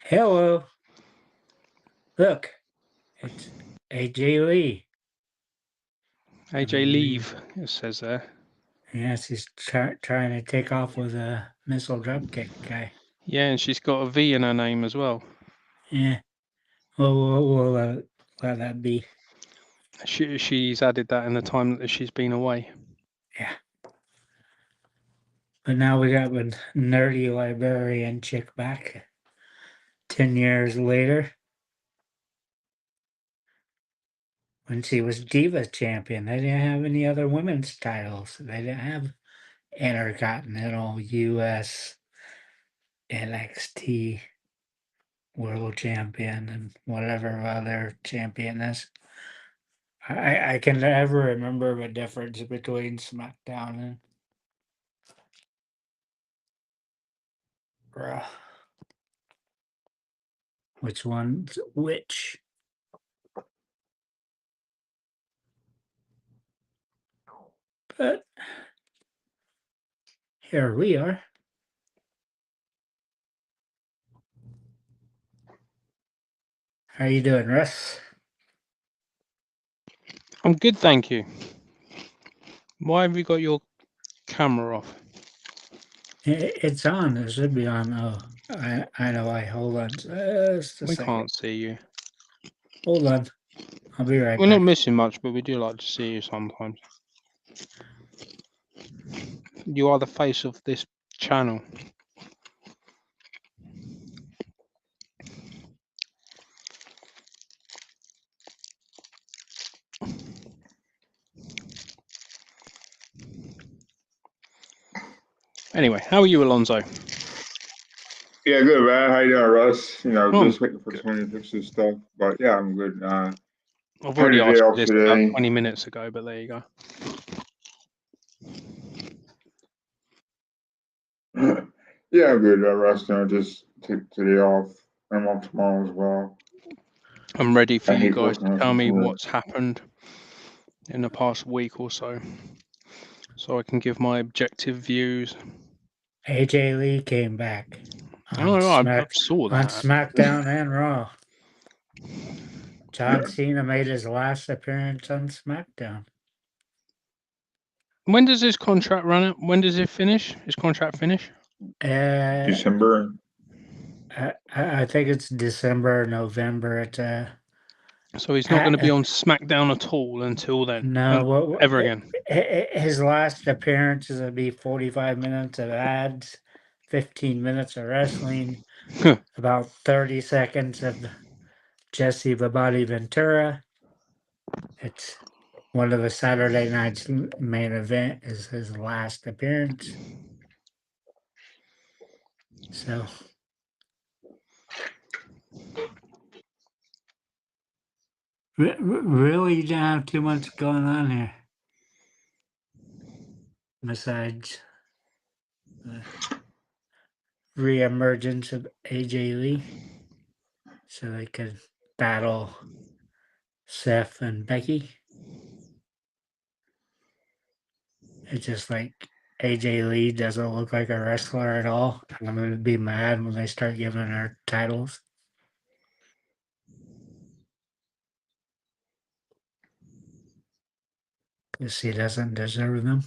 Hello. Look, it's AJ Lee. AJ Leev, it says there. Yes, he's trying to take off with a missile dropkick guy. Yeah, and she's got a V in her name as well. Yeah. Well, we'll let that be. She's added that in the time that she's been away. Yeah. But now we got a nerdy librarian chick back 10 years later when she was Diva champion. They didn't have any other women's titles. They didn't have Intercontinental, US, NXT World Champion, and whatever other champion is. I can never remember the difference between SmackDown and Raw. Which one's which? But here we are. How you doing, Russ? I'm good, thank you. Why have you got your camera off? It's on. It should be on. Oh, I know. Hold on just a We second. can't see you. Hold on. I'll be right We're back. not missing much, but we do like to see you sometimes. You are the face of this channel. Anyway, how are you, Alonso? Yeah, good, man. How you doing, Russ? Oh, Just waiting for Tony to fix this stuff. But yeah, I'm good. I've Had already a day asked you off this about today. 20 minutes ago, but there you go. Yeah, I'm good, Russ. Just take today off. I'm off tomorrow as well. I'm ready for I you hate guys working to on tell me something. what's happened in the past week or so I can give my objective views. AJ Lee came back on, I saw on that. SmackDown and Raw. John Cena made his last appearance on SmackDown. When does his contract run out? When does it finish? His contract finish? December. I think it's December, November. It's So he's not going to be on SmackDown at all until then. no, ever again. His last appearance is going to be 45 minutes of ads, 15 minutes of wrestling, about 30 seconds of Jesse the Body Ventura. It's one of the Saturday night's main event is his last appearance. So really, you don't have too much going on here besides the re-emergence of AJ Lee, so they could battle Seth and Becky. It's just like AJ Lee doesn't look like a wrestler at all. I'm gonna be mad when they start giving her titles. Because she doesn't deserve them.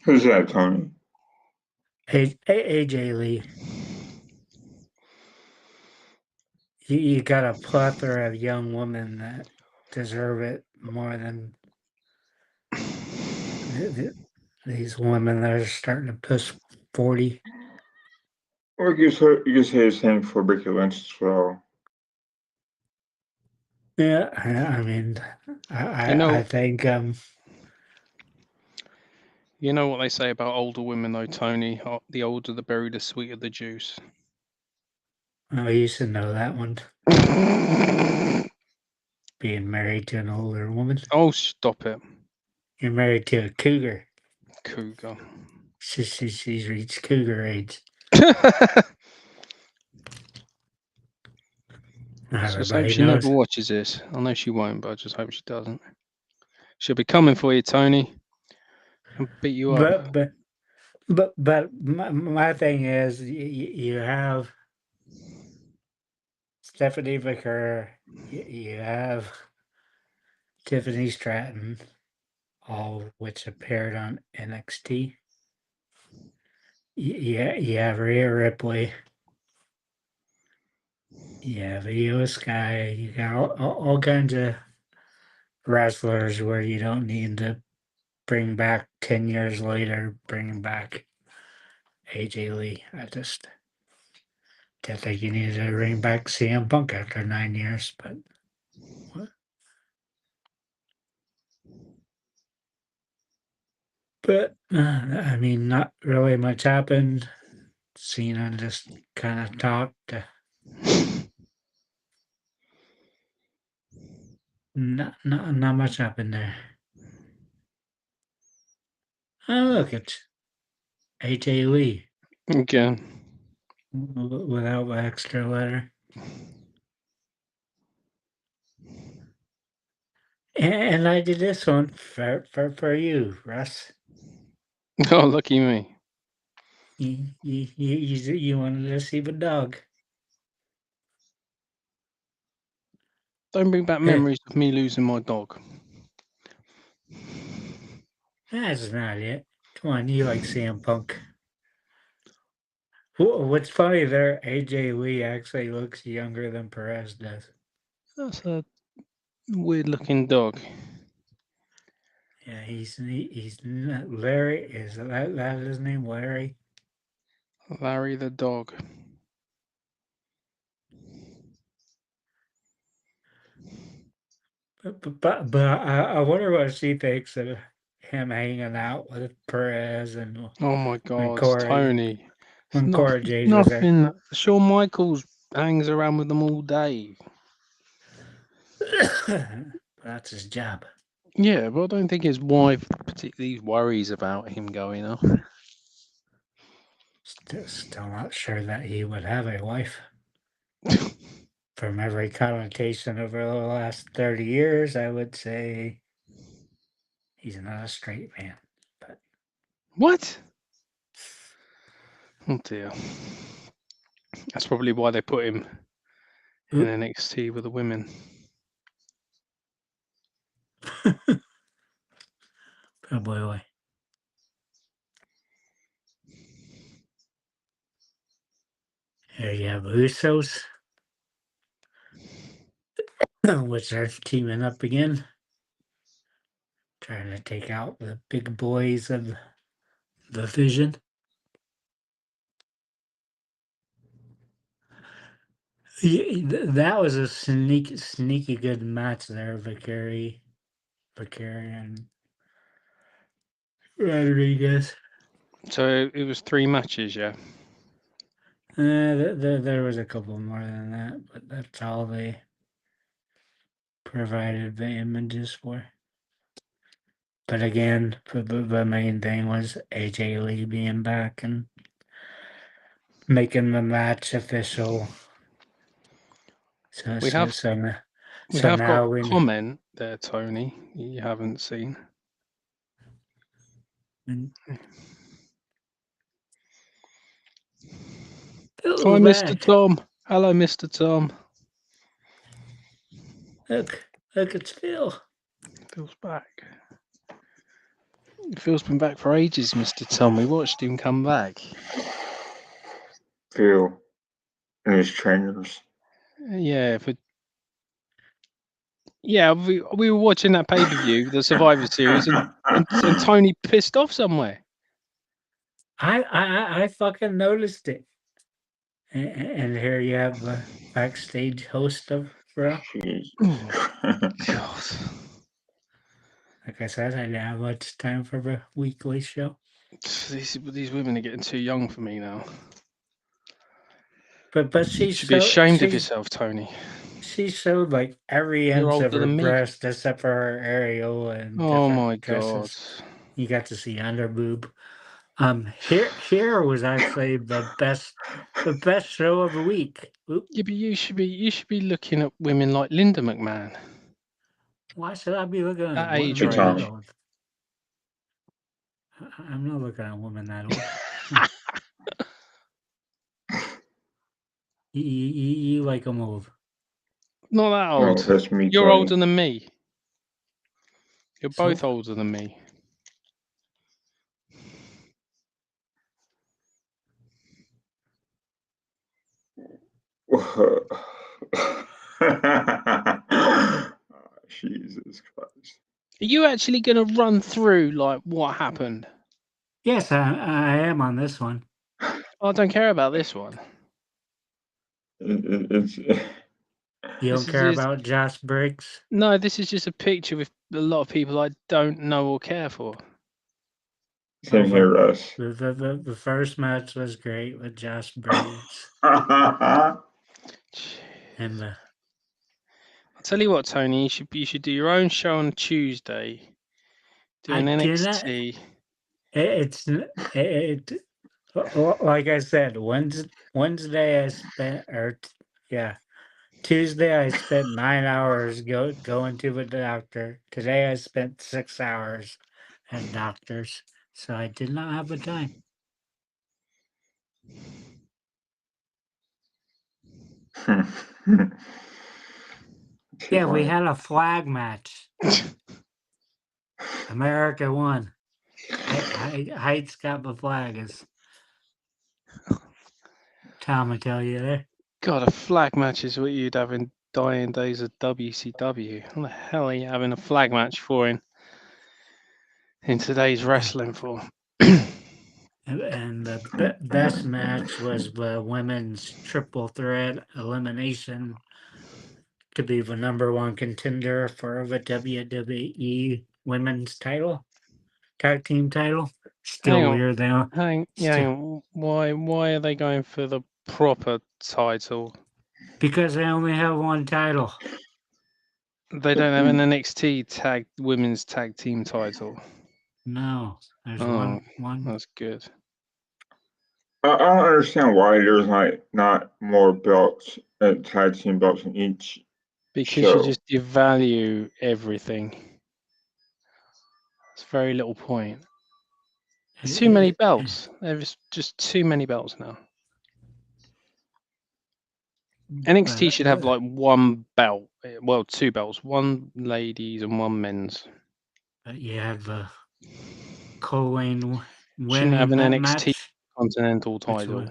Who's that, Tony? AJ Lee. You got a plethora of young women that deserve it more than these women that are starting to push 40. Well, you can say the same for Becky Lynch as well. Yeah, I mean, I think you know what they say about older women, though, Tony? The older the berry, the sweeter the juice. I used to know that one. Being married to an older woman. Oh, stop it. You're married to a cougar. Cougar. She's reached cougar age. So I hope she never watches this. I know she won't, but I just hope she doesn't. She'll be coming for you, Tony. And beat you up. But my thing is, you have Stephanie McCurr. You have Tiffany Stratton, all which appeared on NXT. You have Rhea Ripley. You have Io Sky. You got all kinds of wrestlers where you don't need to bring back 10 years later, bringing back AJ Lee. I just didn't think you needed to bring back CM Punk after 9 years, but what? But I mean, not really much happened. Cena just kind of talked. Not much happened there. Oh, look, it's AJ Lee Again. without the extra letter. And I did this one for you, Russ. Oh, lucky me. You wanted to see the dog. Don't bring back memories of me losing my dog. That's not it. Come on, you like CM Punk. What's funny there, AJ Lee actually looks younger than Perez does. That's a weird looking dog. Yeah, he's not Larry. Is that his name, Larry? Larry the dog. But I wonder what she thinks of him hanging out with Perez and Oh my God, Corey. Tony. When Cora Jade was there. Nothing. Shawn Michaels hangs around with them all day. That's his job. Yeah, but I don't think his wife particularly worries about him going off. Still not sure that he would have a wife. From every connotation over the last 30 years, I would say he's not a straight man. But What? Oh dear. That's probably why they put him in NXT with the women. oh boy. Here you have Usos, which are teaming up again, trying to take out the big boys of the Vision. That was a sneaky good match there, Vicari and Rodriguez. So it was 3 matches, yeah. There was a couple more than that, but that's all they provided the images for. But again, the main thing was AJ Lee being back and making the match official. So We have now got a comment there, Tony. You haven't seen. Hi, Mr. Tom. Hello, Mr. Tom. Look, it's Phil. Phil's back. Phil's been back for ages, Mr. Tom. We watched him come back. Phil and his trainers. Yeah, we were watching that pay-per-view, the Survivor Series, and Tony pissed off somewhere. I fucking noticed it. And here you have the backstage host of Raw. God. Like I said, I didn't have much time for the weekly show. These women are getting too young for me now. But she should be ashamed of yourself, Tony. She showed like every inch of her breast except for her areola and oh my dresses. God! You got to see under boob. Here was actually the best show of the week. Oop. Yeah, but you should be looking at women like Linda McMahon. Why should I be looking at that age range? I'm not looking at a woman that old. You like them old. Not that No, old. that's me. You're Tony. older than me. You're So- both older than me. Jesus Christ. Are you actually going to run through like what happened? Yes, I am on this one. I don't care about this one. It's You don't This is care just- about Josh Briggs? No, this is just a picture with a lot of people I don't know or care for. same here, Russ. The first match was great with Josh Briggs. And I'll tell you what, Tony, you should do your own show on Tuesday. Do an NXT. It's like I said, Wednesday I spent, Tuesday I spent 9 hours going to the doctor. Today I spent 6 hours at doctors, so I did not have the time. Yeah, we had a flag match. America won. Heights got the flag, as Tom would tell you there. God, a flag match is what you'd have in dying days of WCW. What the hell are you having a flag match for in today's wrestling for? And the best match was the women's triple threat elimination to be the #1 contender for the WWE women's title, tag team title. Still Hang on. weird though. Hang on. Why are they going for the proper title? Because they only have one title. They don't have an NXT women's tag team title. No, there's Oh, one. that's good. I don't understand why there's not more belts, tag team belts in each. Because show. you just devalue everything. It's very little point. There's too many belts. There's just too many belts now. NXT should have like one belt. Well, two belts. One ladies and one men's. But you have Colleen Shouldn't have winning an that NXT match, Continental title.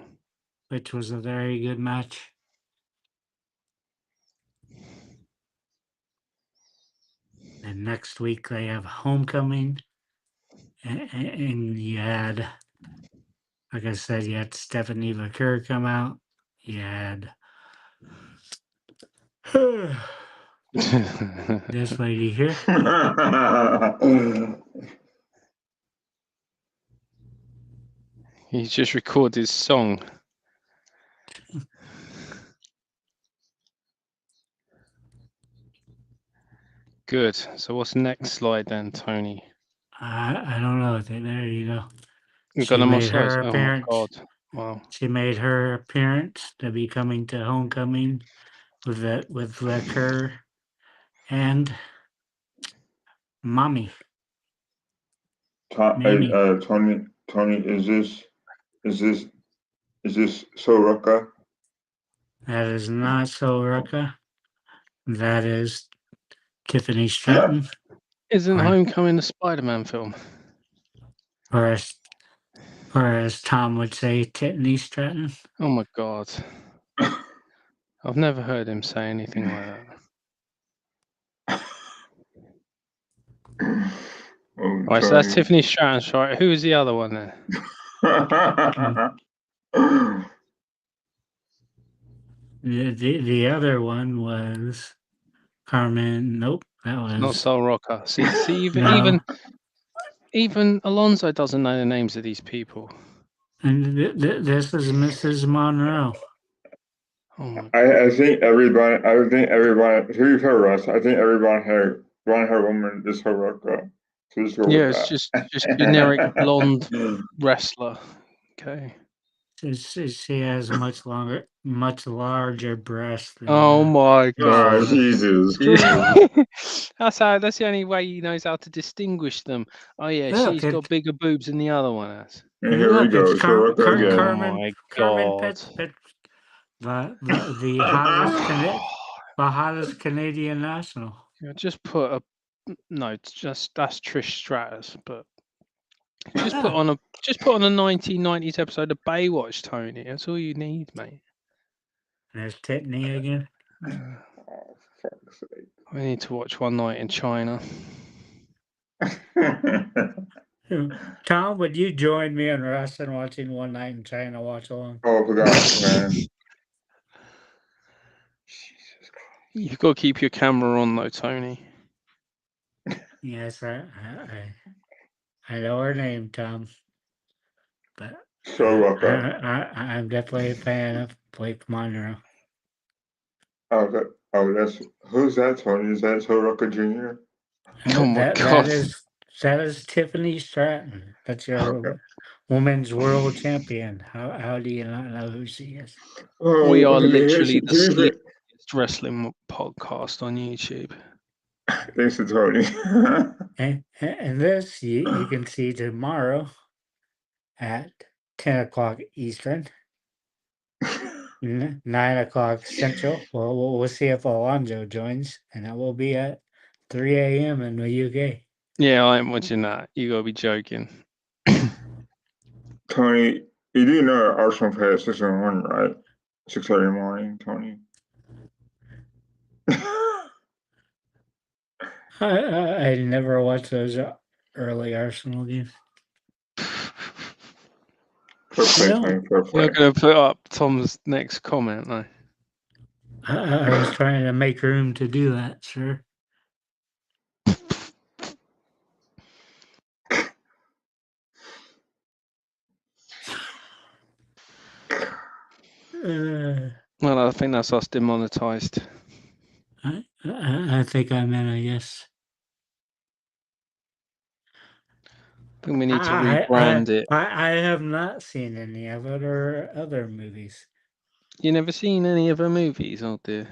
which was a very good match. And next week they have Homecoming, and you had, like I said, you had Stephanie McCurr come out. You had this lady here. He's just recorded his song. Good. So what's the next slide then, Tony? I don't know. There you go. You've She got no more made slides. her Oh my appearance. god! Wow. She made her appearance to be coming to Homecoming with her and Mommy. Tony, is this Soroka? That is not Soroka. That is Tiffany Stratton. Isn't Right. Homecoming a Spider-Man film? Or as Tom would say, Tiffany Stratton. Oh my god. I've never heard him say anything like that. Right, so that's Tiffany Stratton, right? Who was the other one then? The other one was Carmen. Nope, that was not Soul Rocker. See, no. even Alonso doesn't know the names of these people. And this is Mrs. Monroe. Oh my I think everybody. To be fair, Russ, I think everyone had blonde-haired woman is Soroka. So yeah, it's just generic blonde wrestler. Okay. She has much larger breasts than. Oh my god! Oh, Jesus! That's the only way he knows how to distinguish them. Oh yeah, Look, she's got bigger boobs than the other one has. And here we go. Soroka again. Oh my god! The hottest hottest Canadian national. Yeah, just put a no. It's just that's Trish Stratus, but just put on a 1990s episode of Baywatch, Tony. That's all you need, mate. There's Titney again. Oh, for fuck's sake. We need to watch One Night in China. Tom, would you join me in wrestling watching One Night in China watch along? Oh, for God's man. Jesus Christ. You've got to keep your camera on, though, Tony. Yes, I know her name, Tom. But So up there. I'm definitely a fan of Blake Monroe. That's who's that, Tony? Is that Soroka Jr.? Oh my God. That is Tiffany Stratton. That's your women's world champion. How do you not know who she is? We are literally the sleepiest wrestling podcast on YouTube. Thanks to Tony. And this you can see tomorrow at 10 o'clock Eastern, 9 o'clock Central. Well, we'll see if Alonzo joins, and that will be at 3 a.m. in the UK. Yeah, I ain't watching that. You gotta be joking. Tony, you do know Arsenal play at 6 in the morning, right? 6:30 in the morning, Tony. I never watched those early Arsenal games. Fair play, No. Tony, fair play. You're gonna put up Tom's next comment, though. I was trying to make room to do that, sir. Well, I think that's us demonetized. I think I'm in a yes. I think we need to rebrand it. I have not seen any of it or other movies. You never seen any of her movies? Oh dear.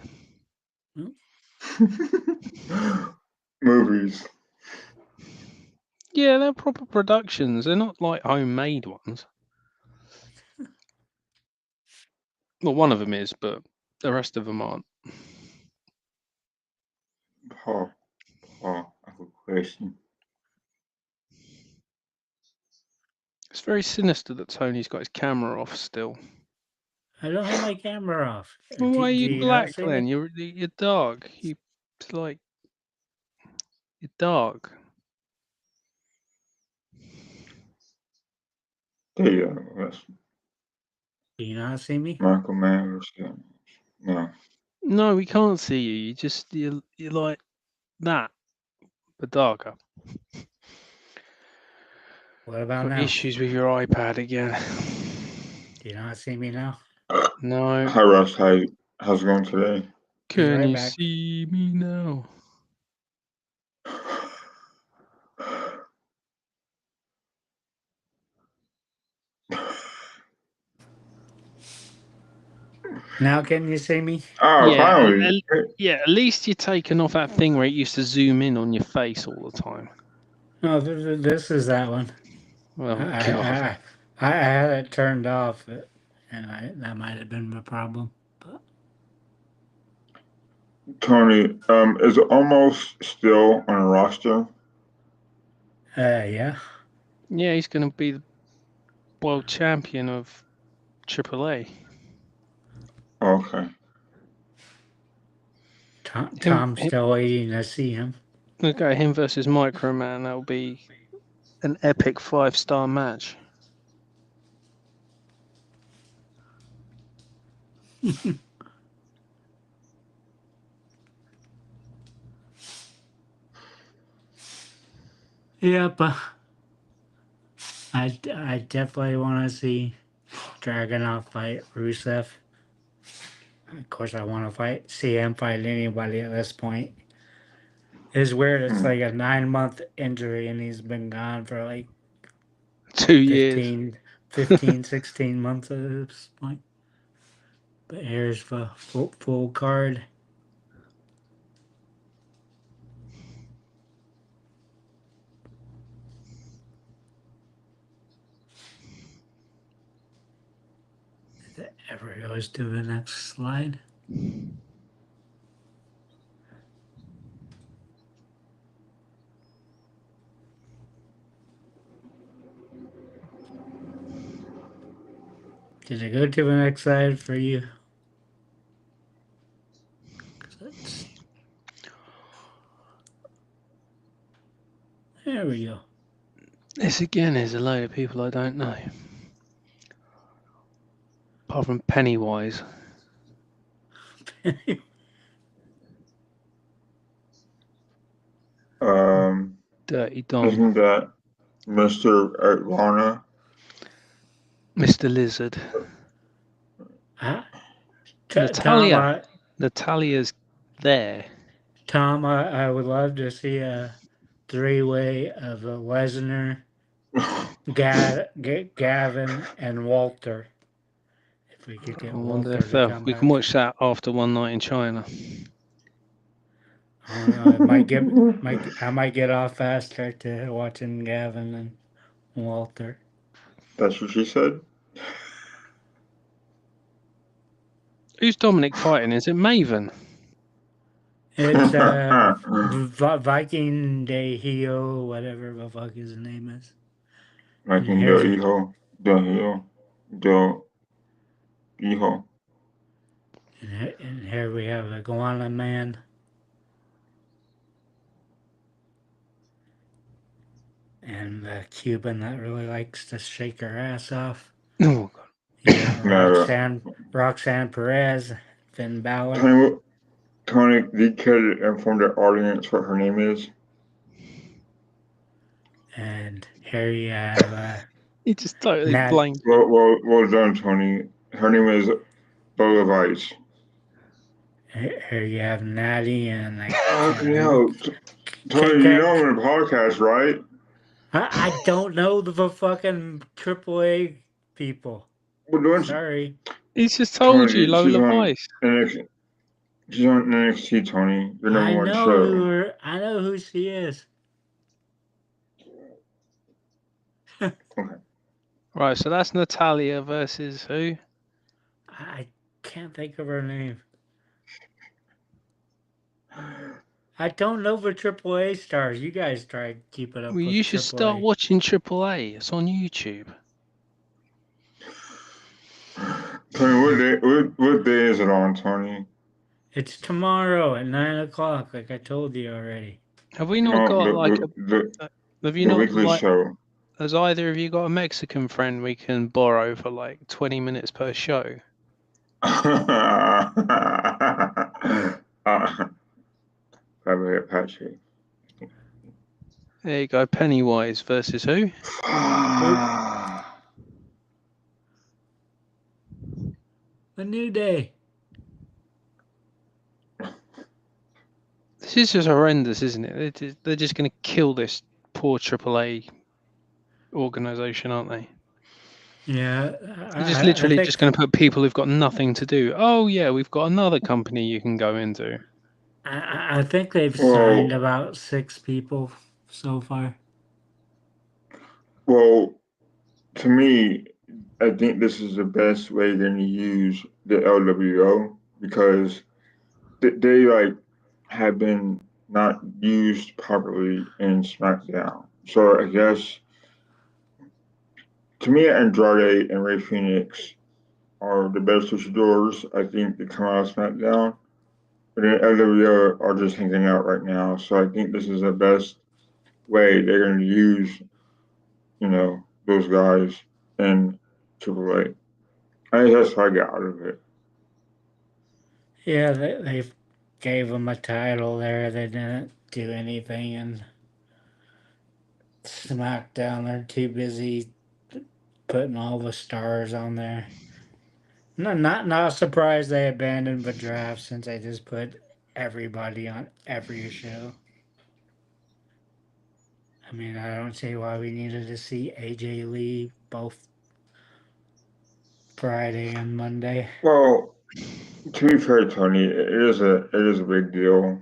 Movies. Yeah, they're proper productions. They're not like homemade ones. Well, one of them is, but the rest of them aren't. Paul, I have a question. It's very sinister that Tony's got his camera off still. I don't have my camera off. Well, why are you black then? You're dark. You're dark. There you go. Do you not see me? Michael Mann. No. No, we can't see you. You're like that, but darker. What about now? Issues with your iPad again. Do you not see me now? No. Hi, Russ. How's it going today? Can you see me now? Now can you see me? Oh, yeah, finally. At least you're taking off that thing where it used to zoom in on your face all the time. No, this is that one. Well, I had it turned off, and that might have been the problem. But Tony, is Almost still on a roster? yeah. Yeah, he's going to be the world champion of AAA. Okay. Tom's still waiting to see him. We'll go him versus Microman. That'll be an epic 5-star match. Yeah, but I definitely want to see Dragunov fight Rusev. Of course, I want to see him fight anybody at this point. It's weird. It's like a 9-month injury, and he's been gone for like 2 years. 15, 16 months at this point. But here's the full card. If it ever goes to the next slide. Did it go to the next slide for you? There we go. This again is a load of people I don't know. Apart from Pennywise. Dirty Dom. Isn't that Mr. Atlanta? Mr. Lizard. Huh? Natalia. Natalia's there. Tom, I would love to see a three-way of Lesnar, Gavin, and Walter. If we could get I wonder Walter if to come we back. can watch that after One Night in China. I don't know. I might get off faster to watching Gavin and Walter. That's what she said? Who's Dominic fighting? Is it Maven? It's Viking De Hio, whatever the fuck his name is. Viking Del Hijo. Del Hijo. And here we have the Iguana Man. And the Cuban that really likes to shake her ass off. Oh, God. Yeah, Roxanne Perez, Finn Balor. Tony, do you care to inform the audience what her name is? And here you have... he just totally blanked. Well done, Tony. Her name is Bola Vice. Here you have Natty and... Tony, you know I'm in a podcast, right? I don't know the fucking AAA people. Sorry. He's just told you, Lola Vice. She's on NXT, Tony. Your number one show. I know who she is. Okay. Right, so that's Natalia versus who? I can't think of her name. I don't know the AAA stars. You guys try to keep it up with you should AAA. start watching AAA. It's on YouTube. Tony, what day is it on, Tony? It's tomorrow at 9 o'clock, like I told you already. Have we not got have you the not weekly show? Has either of you got a Mexican friend we can borrow for like 20 minutes per show? Probably Apache. There you go. Pennywise versus who? A New Day. This is just horrendous, isn't it? They're just going to kill this poor AAA organization, aren't they? Yeah. They're just literally just going to put people who've got nothing to do. Oh, yeah, we've got another company you can go into. I think they've signed about 6 people so far. Well, to me, I think this is the best way they're going to use the LWO because they have been not used properly in SmackDown. So I guess to me, Andrade and Rey Fenix are the best luchadors I think that come out of SmackDown. But then LWO are just hanging out right now. So I think this is the best way they're going to use, those guys in AAA. I think that's what I got out of it. Yeah, they gave them a title there. They didn't do anything in SmackDown. They're too busy putting all the stars on there. No, not surprised they abandoned the draft since they just put everybody on every show. I mean, I don't see why we needed to see AJ Lee both Friday and Monday. Well, to be fair, Tony, it is a big deal.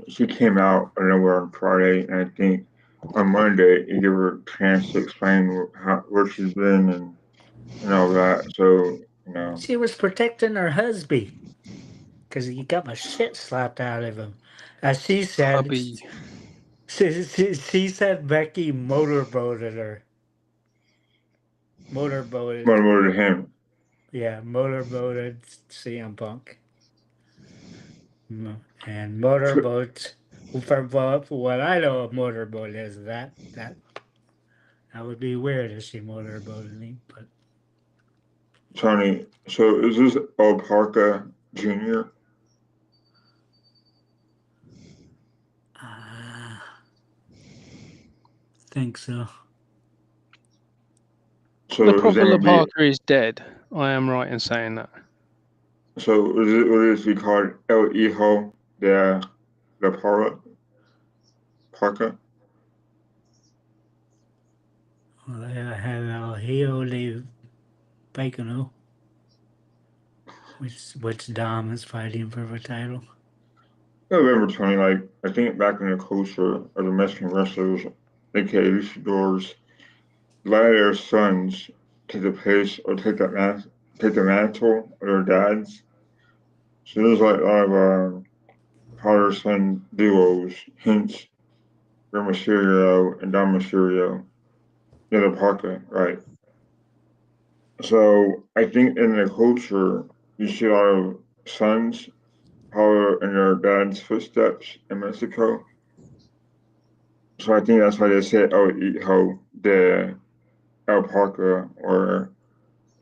She came out of nowhere on Friday, and I think on Monday it gave her a chance to explain where she's been and all that. So she was protecting her husband because he got my shit slapped out of him. As she said, she said Becky motorboated her. motorboated. Motivated him. Yeah, motorboated CM Punk. And motorboats. For what I know of motorboat is that would be weird if she motorboated me, but Tony, so is this Alpaca Jr.? think so. So The his proper name would be. Parker is dead. I am right in saying that. So would this be called El Hijo de la Parca? Well, I have El Hijo de Bacano, which Dom is fighting for the title. November 20, like I think back in the culture of the Mexican wrestlers, aka luchadors, a lot of their sons take the place or take the mantle of their dads. So there's like a lot of father son duos, hence Rey Mysterio and Dom Mysterio, the other Parka, right? So I think in the culture you see a lot of sons follow in their dad's footsteps in Mexico. So I think that's why they say El Hijo de El Parca or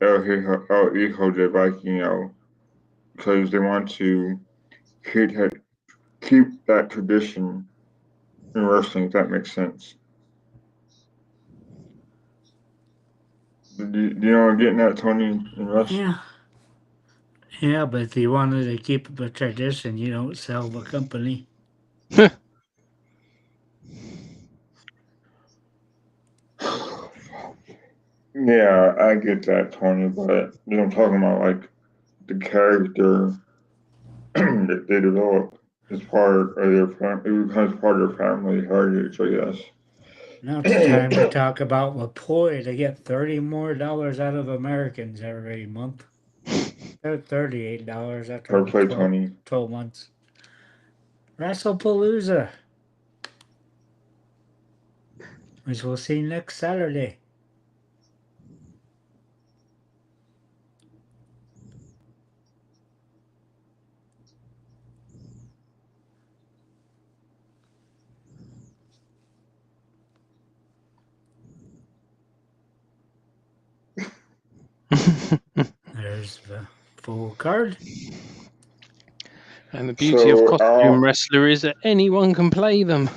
El Hijo de Vikingo, because they want to keep that tradition in wrestling, if that makes sense. Do you know what I'm getting at, Tony, in wrestling? Yeah. Yeah, but if you wanted to keep the tradition, you don't sell the company. Yeah, I get that, Tony, but I'm talking about like the character that they develop as part of their family. It becomes part of their family heritage, I guess. Now it's time to talk about the ploy to get $30 more out of Americans every month. They're $38 after Fair the play, 12, Tony. 12 months. Wrestlepalooza, which we'll see next Saturday. There's the full card. And the beauty of So, costume wrestler is that anyone can play them.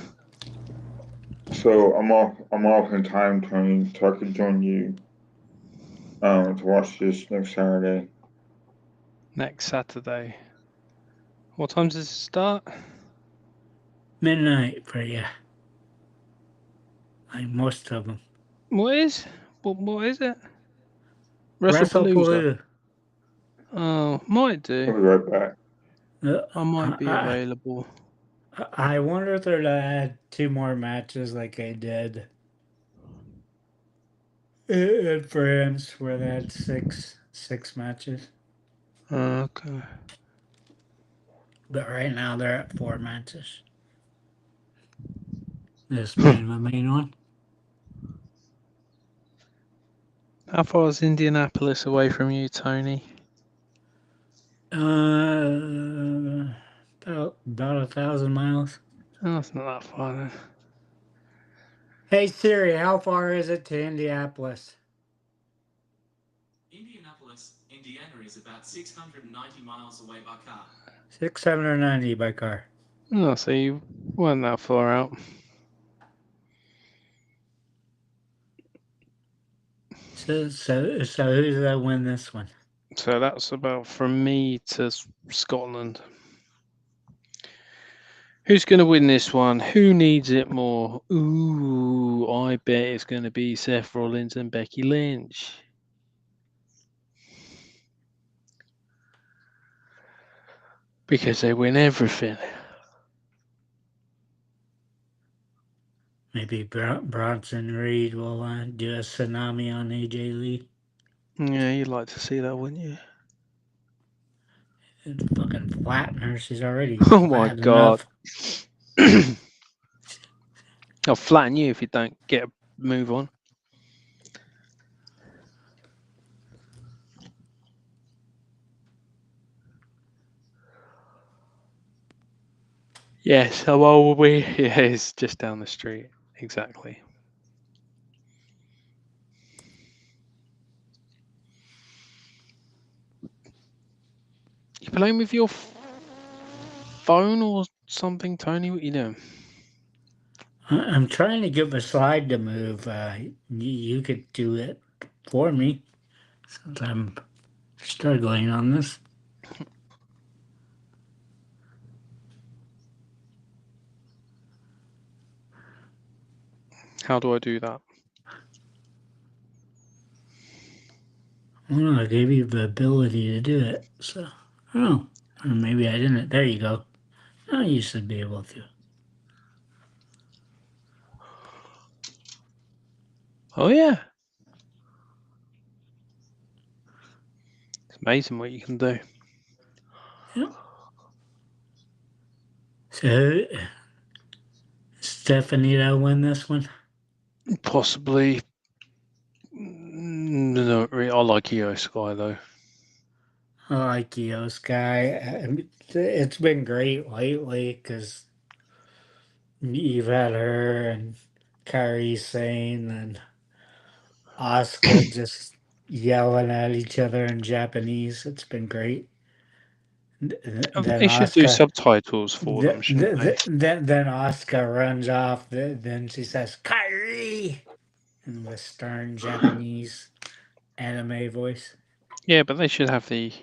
So I'm off in time, Tony, so I can join you to watch this next Saturday. Next Saturday. What time does it start? Midnight for you. Like most of them. What is it? Wrestlepalooza. Oh, might do. I'll be right back. I might be available. I wonder if they'll add 2 more matches like they did in France, where they had six matches. Okay. But right now they're at 4 matches. This being the main one. How far is Indianapolis away from you, Tony? About 1,000 miles. Oh, it's not that far then. Hey Siri, how far is it to Indianapolis? Indianapolis, Indiana is about 690 miles away by car. 690 by car. Oh, so you weren't that far out. So who's that win this one? So that's about from me to Scotland. Who's going to win this one? Who needs it more? Ooh, I bet it's going to be Seth Rollins and Becky Lynch. Because they win everything. Maybe Bronson Reed will do a tsunami on AJ Lee. Yeah, you'd like to see that, wouldn't you? And fucking flatten her. She's already Oh my god. I'll flatten you if you don't get a move on. Yes, how old were we? Yeah, it's just down the street. Exactly. You playing with your phone or something, Tony? What you doing? I'm trying to get my slide to move. You could do it for me since I'm struggling on this. How do I do that? Well, I gave you the ability to do it, so oh, or maybe I didn't. There you go. Oh, you should be able to. Oh yeah. It's amazing what you can do. Yep. So, Stephanie, I win this one. Possibly. No, really, I like Io Sky though. I like Io Sky. It's been great lately because you've had her and Kairi Sane and Asuka just yelling at each other in Japanese. It's been great. Then They should do Asuka, subtitles for them, shouldn't they? then Asuka runs off. Then she says Kairi in the stern Japanese anime voice. Yeah, but they should have the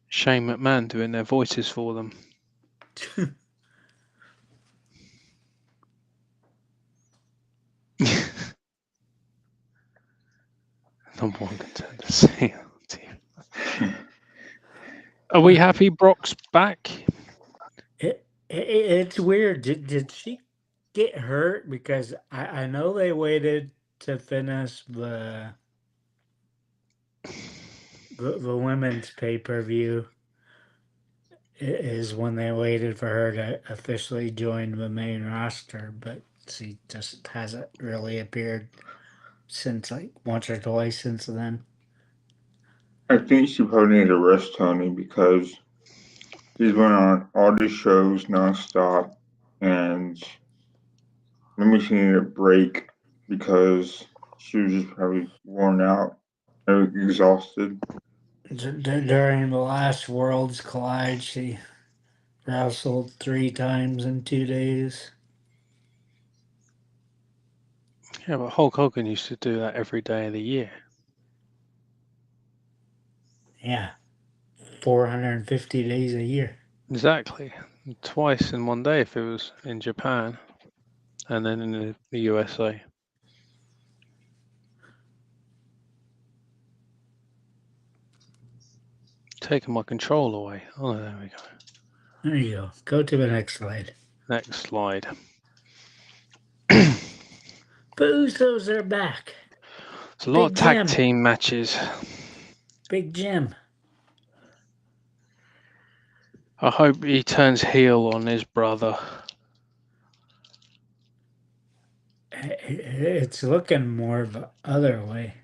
Shane McMahon doing their voices for them. Number one contender. See. Are we happy Brock's back? It's weird. Did she get hurt? Because I know they waited to finish the women's pay-per-view is when they waited for her to officially join the main roster, but she just hasn't really appeared since like once or twice since then. I think she probably needed a rest, Tony, because she's been on all these shows nonstop, and maybe she needed a break because she was just probably worn out and exhausted. During the last Worlds Collide, she wrestled 3 times in 2 days. Yeah, but Hulk Hogan used to do that every day of the year. Yeah, 450 days a year. Exactly. Twice in one day if it was in Japan and then in the USA. Taking my control away. Oh, there we go. There you go. Go to the next slide. Next slide. The Usos are back. It's a lot of Big tag Jim. team matches. Big Jim. I hope he turns heel on his brother. It's looking more of the other way.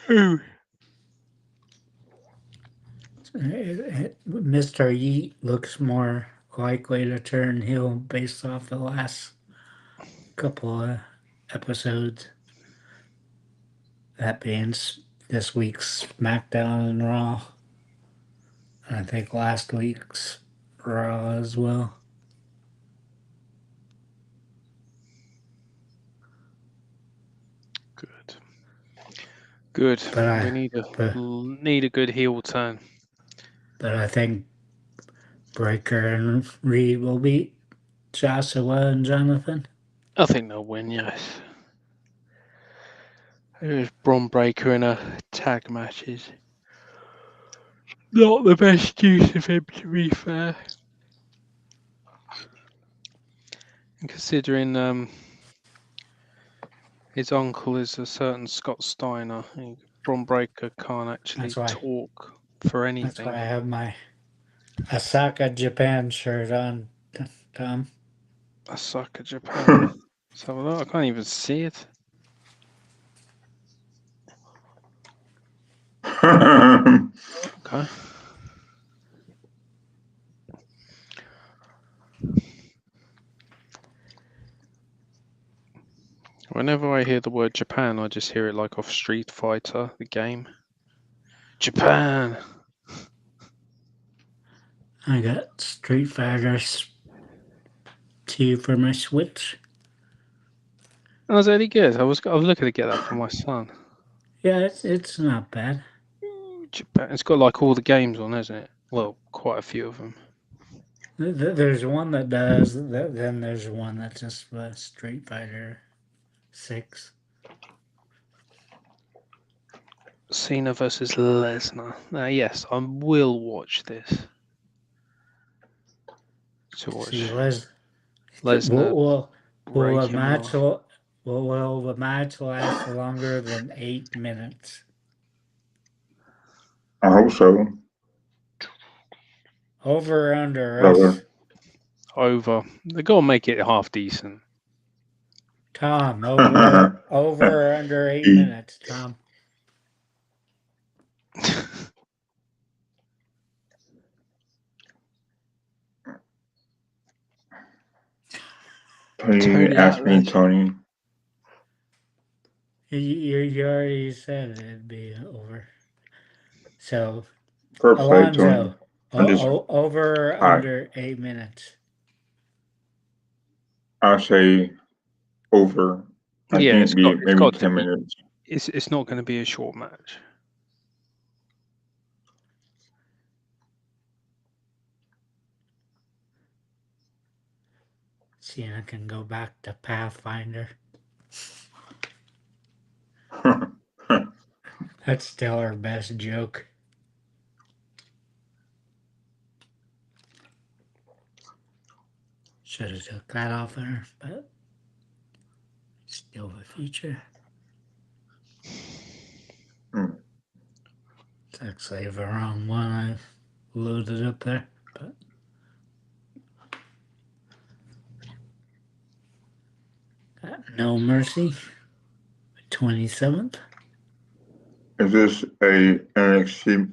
Who? Mr. Yeet looks more likely to turn heel based off the last couple of episodes. That being this week's SmackDown and Raw. And I think last week's Raw as well. Good. Good. But We need a good heel turn. But I think Breaker and Reed will beat Joshua and Jonathan. I think they'll win, yes. There's Bron Breakker in a tag matches. Not the best use of him, to be fair. And considering his uncle is a certain Scott Steiner, Bron Breakker can't actually talk for anything. That's why I have my Osaka Japan shirt on, Tom. Osaka Japan. So I can't even see it. Okay. I hear the word Japan, I just hear it like off Street Fighter, the game. Japan. I got Street Fighter 2 for my Switch. That was really good. I was looking to get that for my son. Yeah, it's not bad. Japan. It's got like all the games on, isn't it? Well, quite a few of them. There's one that does. Then there's one that's just Street Fighter 6. Cena versus Lesnar. Yes, I will watch this. To watch See, Lesnar will break a him match off. will the match last longer than 8 minutes? I hope so. Over or under, Whatever. Russ? Over. They gotta make it half decent. Tom, over or under 8 minutes, Tom? Tony asked me, Tony. You already said it'd be over. So, Fair play, Tony. Alonzo, over or Hi. under 8 minutes? I'll say over. I Yeah, think it's it'd be maybe got 10 minutes. It's not going to be a short match. Cena can go back to Pathfinder. That's still our best joke. Should have took that off there, but still a feature. It's actually the wrong one I loaded up there, but got No Mercy, 27th. Is this a NXT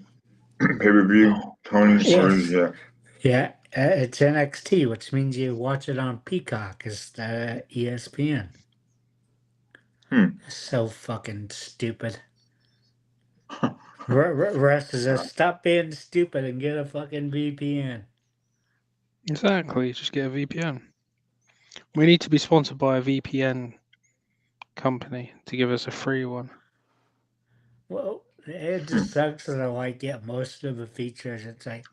pay-per-view, Tony? Yes. Or is it? Yeah, it's NXT, which means you watch it on Peacock. It's ESPN. It's so fucking stupid. Rest is just stop being stupid and get a fucking VPN. Exactly, just get a VPN. We need to be sponsored by a VPN company to give us a free one. Well, it just sucks that I like get most of the features. It's like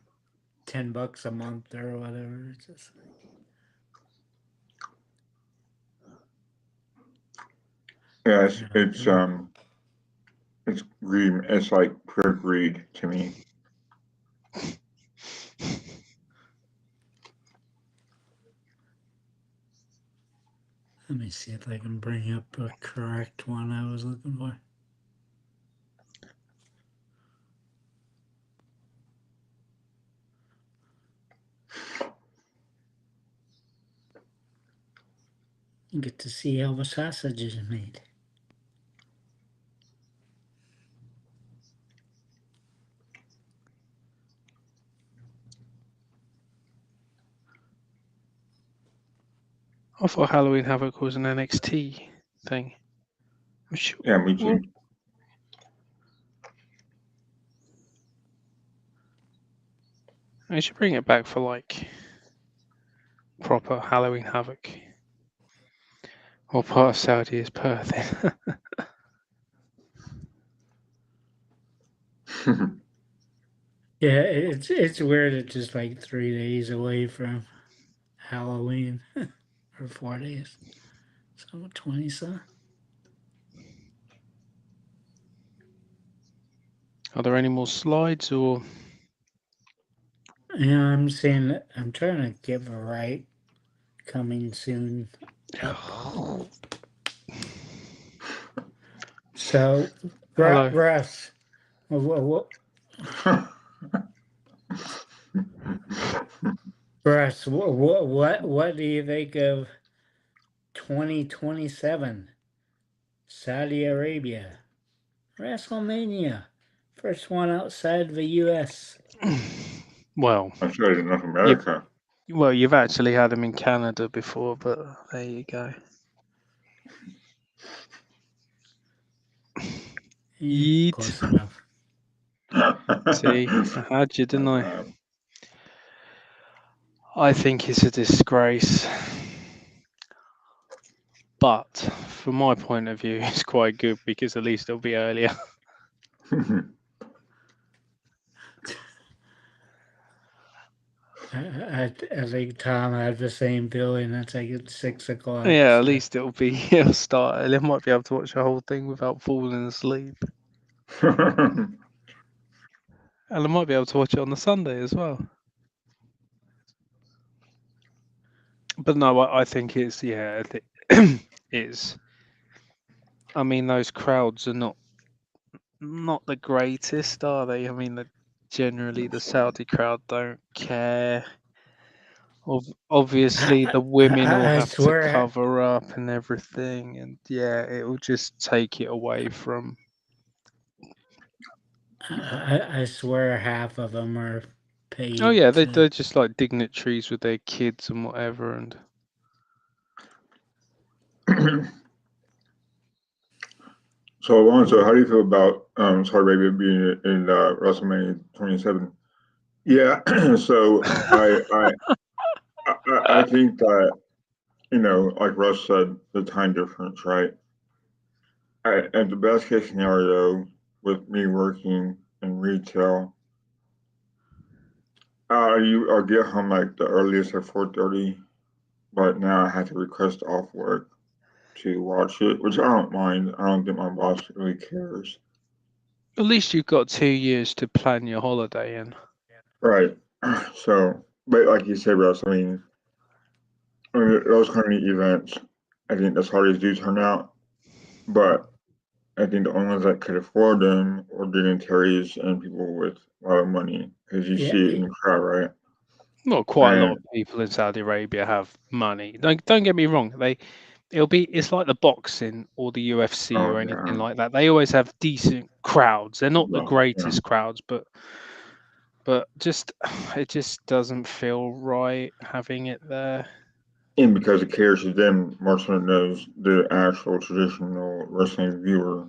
$10 a month or whatever. It's just Yes, it's greed. It's like pure greed to me. Let me see if I can bring up the correct one I was looking for. You get to see how the sausage is made. I thought Halloween Havoc was an NXT thing. Sure. Yeah, me too. I should bring it back for like proper Halloween Havoc. Or part of Saudi is Perth. Yeah, it's weird. It's just like 3 days away from Halloween, or 4 days. So 20 so. Are there any more slides or? Yeah, I'm trying to get the right coming soon up. So, Russ, Russ, what do you think of 2027 Saudi Arabia WrestleMania, first one outside the U.S.? Well, I tried in North America. Well, you've actually had them in Canada before, but there you go. Yeet. Close enough. See, I had you, didn't I? I think it's a disgrace. But from my point of view, it's quite good because at least it'll be earlier. I think Tom had the same feeling. I think it's 6 o'clock. Yeah, at so- least it'll start early. I might be able to watch the whole thing without falling asleep. And I might be able to watch it on the Sunday as well. But no, I think it's it's. I mean, those crowds are not the greatest, are they? I mean, generally the Saudi crowd don't care. Obviously, the women will I have to swear, cover up and everything, and yeah, it will just take it away from. I swear half of them are paid. Oh yeah, they're just like dignitaries with their kids and whatever, and So Alonso, how do you feel about Saudi Arabia being in WrestleMania 27? Yeah, so I think that, like Russ said, the time difference, right? At the best case scenario, with me working in retail, I get home like the earliest at 4:30, but now I have to request off work to watch it, which I don't mind. I don't think my boss really cares. at least you've got 2 years to plan your holiday in. Right. So, but like you said, Russ, those kind of events, I think the Saudis do turn out, but I think the only ones that could afford them are dignitaries and people with a lot of money, because you see it in the crowd, right? Well, quite a lot And of people in Saudi Arabia have money. Don't get me wrong. It's like the boxing or the UFC or anything like that. They always have decent crowds. They're not the greatest crowds, but just it just doesn't feel right having it there. and because it caters to them more so than knows the actual traditional wrestling viewer,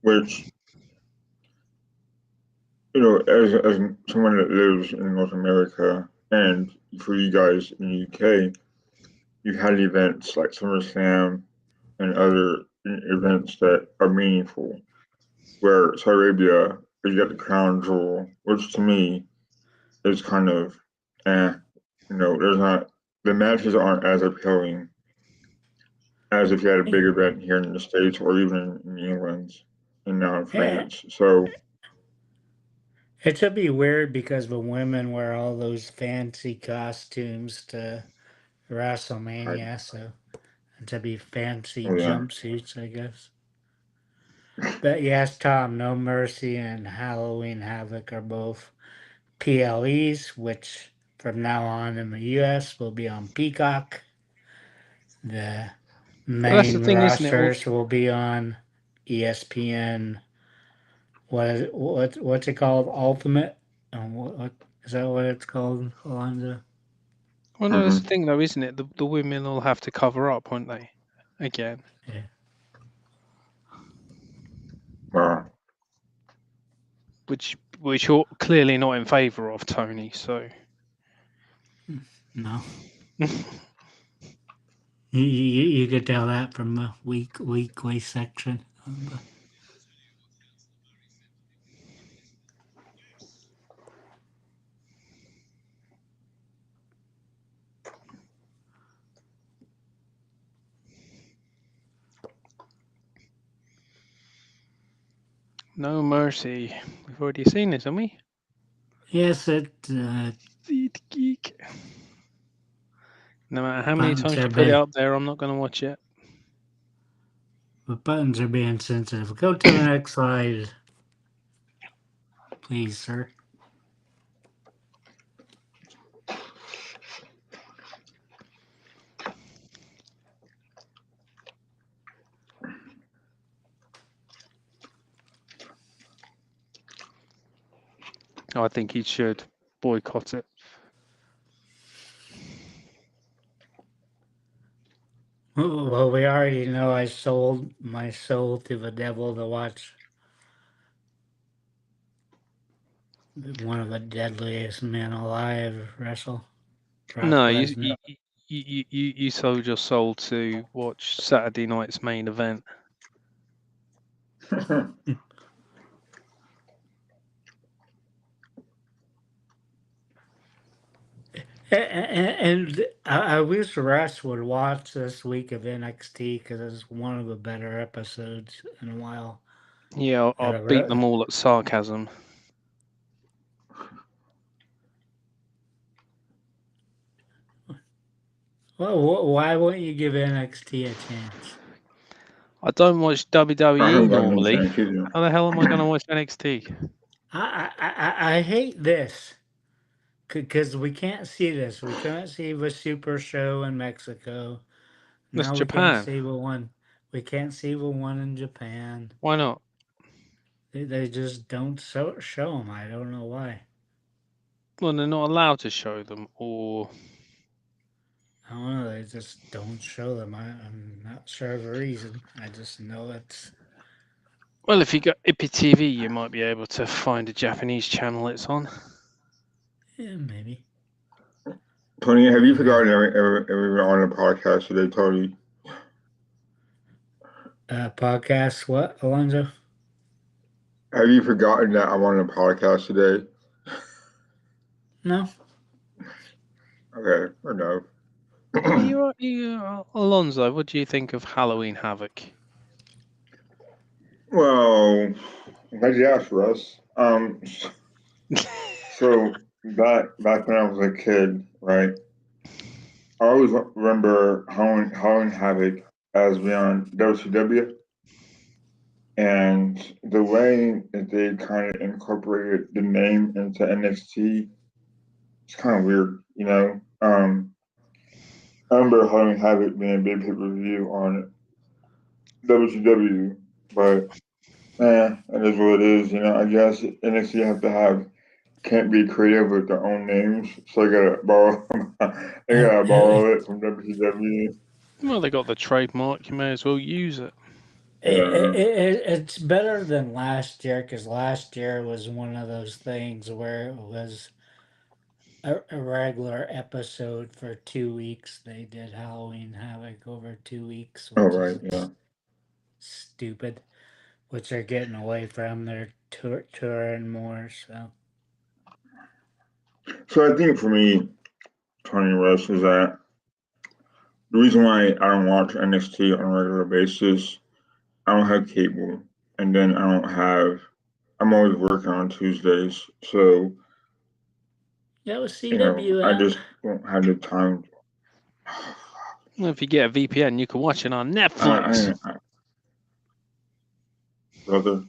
which, as someone that lives in North America and for you guys in the UK, you've had events like SummerSlam and other events that are meaningful, where Saudi Arabia, you got the crown jewel, which to me is kind of, there's not, the matches aren't as appealing as if you had a big event here in the States or even in England and now in France. So, It should be weird because the women wear all those fancy costumes to WrestleMania, so it should be fancy oh yeah. jumpsuits, I guess. But yes, Tom, No Mercy and Halloween Havoc are both PLEs, which from now on in the US will be on Peacock. The But that's the main thing, isn't it? rosters will be on ESPN. What's it called? Ultimate? What is that? What it's called, Alonzo? Well, no, that's the thing, though, isn't it? The women will have to cover up, won't they? Again. Yeah. Wow. Which you're clearly not in favour of, Tony. So. No. You could tell that from the weekly section. No Mercy. We've already seen this, haven't we? Yes, Seed Geek. No matter how many buttons times are you put it big. up there, I'm not going to watch it. The buttons are being sensitive. Go to the next slide, please, sir. I think he should boycott it. Well, we already know I sold my soul to the devil to watch one of the deadliest men alive wrestle. Brock No, Lesnar. you sold your soul to watch Saturday night's main event. And I wish Russ would watch this week of NXT because it's one of the better episodes in a while. Yeah, I'll beat them all at sarcasm. Well, why wouldn't you give NXT a chance? I don't watch I WWE haven't gotten a normally. chance either. How the hell am I going to watch NXT? I hate this because we can't see this. We couldn't see the Super Show in Mexico. That's Now we can't Japan. see the one. We can't see the one in Japan. Why not? They just don't show them. I don't know why. Well, they're not allowed to show them, or I don't know. They just don't show them. I'm not sure of the reason. I just know it's. well, if you got IPTV, you might be able to find a Japanese channel it's on. Yeah, maybe. Tony, have you Okay. forgotten everyone on the podcast today, Tony? Podcast, what, Alonzo? Have you forgotten that I'm on a podcast today? No. Okay, or no? Alonzo, what do you think of Halloween Havoc? Well, glad you asked, Russ. So back when I was a kid, right? I always remember Halloween Havoc as being on WCW, and the way that they kind of incorporated the name into NXT, it's kind of weird, you know. I remember Halloween Havoc being a big pay-per-view on WCW, but it is what it is. You know, I guess NXT can't be creative with their own names, so they gotta borrow it from WCW. Well, they got the trademark. You may as well use it. It's better than last year because last year was one of those things where it was a regular episode for 2 weeks. They did Halloween Havoc over 2 weeks, Oh which right, is yeah. stupid. Which they're getting away from. They're touring more. So I think for me, Tony Russ, is that the reason why I don't watch NXT on a regular basis, I don't have cable, and then I'm always working on Tuesdays, so Yeah, with CW I app. just don't have the time. Well, if you get a VPN, you can watch it on Netflix. Brother.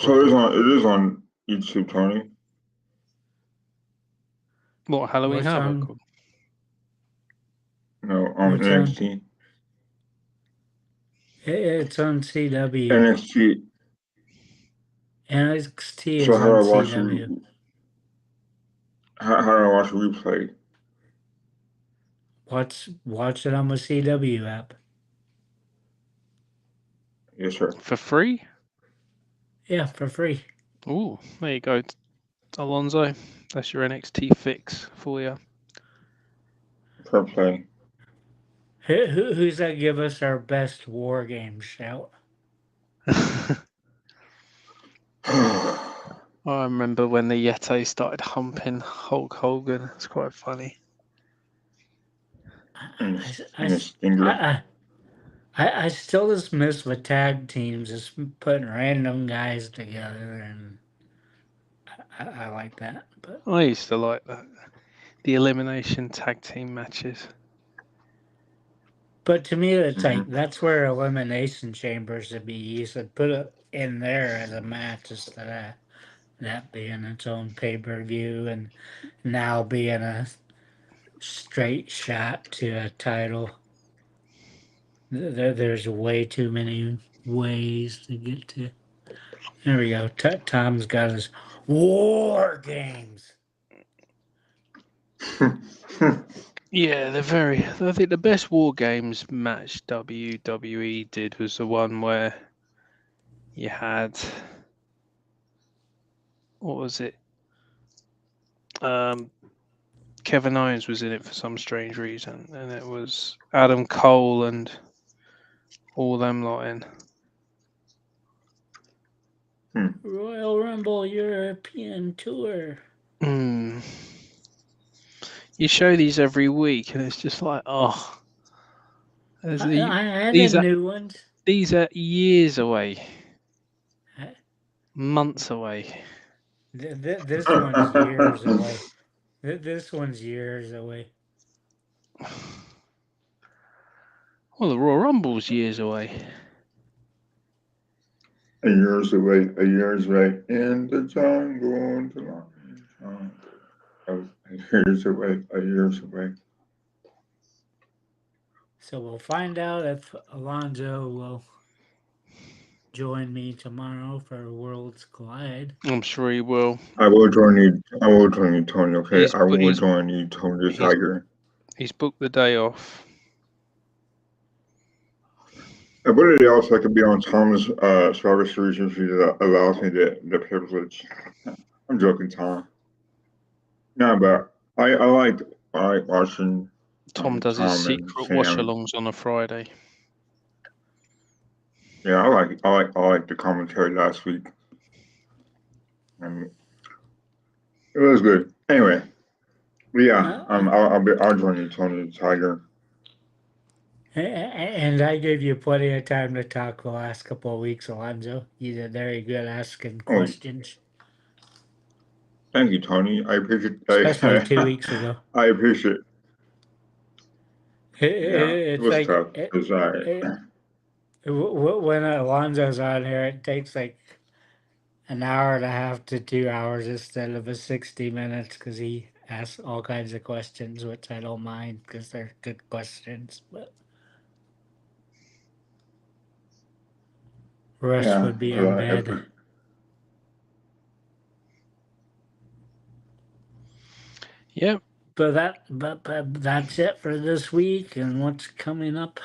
So it is on YouTube, Tony. What, Halloween What's Havoc? on? No, on What's on? NXT. It's on CW. NXT. NXT So is on CW. How do I watch a replay? Watch it on the CW app. Yes, sir. For free? Yeah, for free. Ooh, there you go, Alonzo. That's your NXT fix for you. Per play. Who's that give us our best war game shout? I remember when the Yeti started humping Hulk Hogan. It's quite funny. I still just miss the tag teams, just putting random guys together, and I like that. But I used to like that. The elimination tag team matches. But to me, it's like that's where elimination chambers should be. You should put it in there as a match instead of that being its own pay per view and now being a straight shot to a title. There's way too many ways to get to. There we go. Tom's got his war games. Yeah, they're very. I think the best War Games match WWE did was the one where you had. What was it? Kevin Owens was in it for some strange reason, and it was Adam Cole and all them lot in. Royal Rumble European Tour. You show these every week, and it's just like, oh, I these had are new ones. these are years away, I- months away. This one's years away. This one's years away. Well, the Royal Rumble's years away. A year's away, a year's away in the jungle. A year's away, a year's away. So we'll find out if Alonzo will join me tomorrow for Worlds Collide. I'm sure he will. I will join you. I will join you, Tony. Okay, I will he's- join you, Tony the Tiger. He's booked the day off. Everybody else I could be on Tom's Survivor Series if he allows me the privilege. I'm joking, Tom. No, but I like watching. Tom does his Tom and secret Sam. wash-alongs on a Friday. Yeah, I like the commentary last week. It was good. Anyway, yeah, I'll join you, Tony the Tiger. And I gave you plenty of time to talk the last couple of weeks, Alonzo. You did very good asking questions. Thank you, Tony. I appreciate. Especially 2 weeks ago. I appreciate. It's it was like tough. when Alonzo's on here, it takes like an hour and a half to 2 hours instead of a 60 minutes because he asks all kinds of questions, which I don't mind because they're good questions. But Russ would be in bed. Yep. But that's it for this week and what's coming up.